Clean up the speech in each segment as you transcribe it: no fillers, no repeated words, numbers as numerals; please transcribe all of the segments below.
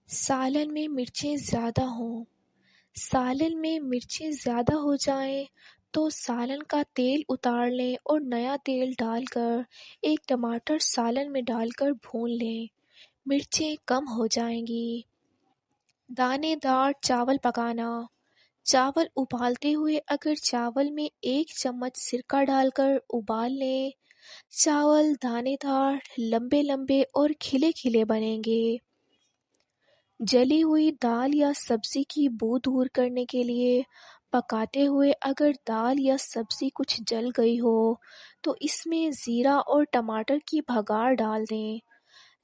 سالن میں مرچیں زیادہ ہوں۔ سالن میں مرچیں زیادہ ہو جائیں تو سالن کا تیل اتار لیں اور نیا تیل ڈال کر ایک ٹماٹر سالن میں ڈال کر بھون لیں۔ مرچیں کم ہو جائیں گی۔ دانے دار چاول پکانا۔ چاول ابالتے ہوئے اگر چاول میں 1 چمچ سرکہ ڈال کر ابال لیں، چاول دانے دار، لمبے لمبے اور کھلے کھلے بنیں گے۔ جلی ہوئی دال یا سبزی کی بو دور کرنے کے لیے پکاتے ہوئے اگر دال یا سبزی کچھ جل گئی ہو تو اس میں زیرہ اور ٹماٹر کی بھگار ڈال دیں۔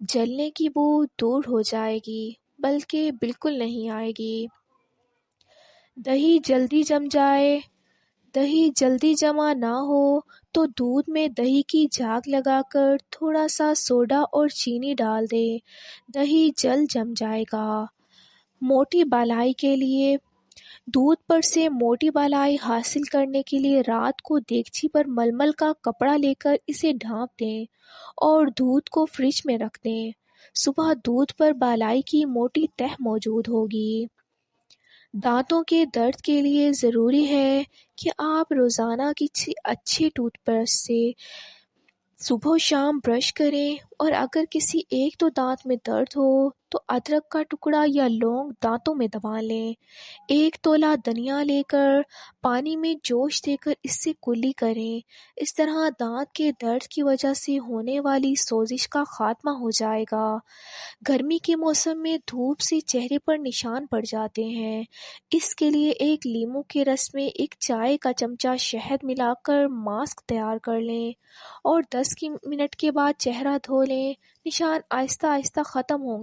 جلنے کی بو دور ہو جائے گی، بلکہ بالکل نہیں آئے گی۔ دہی جلدی جم جائے۔ دہی جلدی جمع نہ ہو تو دودھ میں دہی کی جھاگ لگا کر تھوڑا سا سوڈا اور چینی ڈال دیں۔ دہی جلد جم جائے گا۔ موٹی بالائی کے لیے دودھ پر سے موٹی بالائی حاصل کرنے کے لیے رات کو دیگچی پر ململ کا کپڑا لے کر اسے ڈھانپ دیں اور دودھ کو فریج میں رکھ دیں۔ صبح دودھ پر بالائی کی موٹی تہ موجود ہوگی۔ دانتوں کے درد کے لیے ضروری ہے کہ آپ روزانہ کسی اچھے ٹوتھ برش سے صبح و شام برش کریں، اور اگر کسی ایک دو دانت میں درد ہو تو ادرک کا ٹکڑا یا لونگ دانتوں میں دبا لیں۔ 1 تولہ دھنیا لے کر پانی میں جوش دے کر اس سے کلی کریں۔ اس طرح دانت کے درد کی وجہ سے ہونے والی سوزش کا خاتمہ ہو جائے گا۔ گرمی کے موسم میں دھوپ سے چہرے پر نشان پڑ جاتے ہیں، اس کے لیے ایک لیموں کے رس میں 1 چائے کا چمچہ شہد ملا کر ماسک تیار کر لیں اور 10 منٹ کے بعد چہرہ دھو لیں۔ نشان آہستہ آہستہ ختم ہوں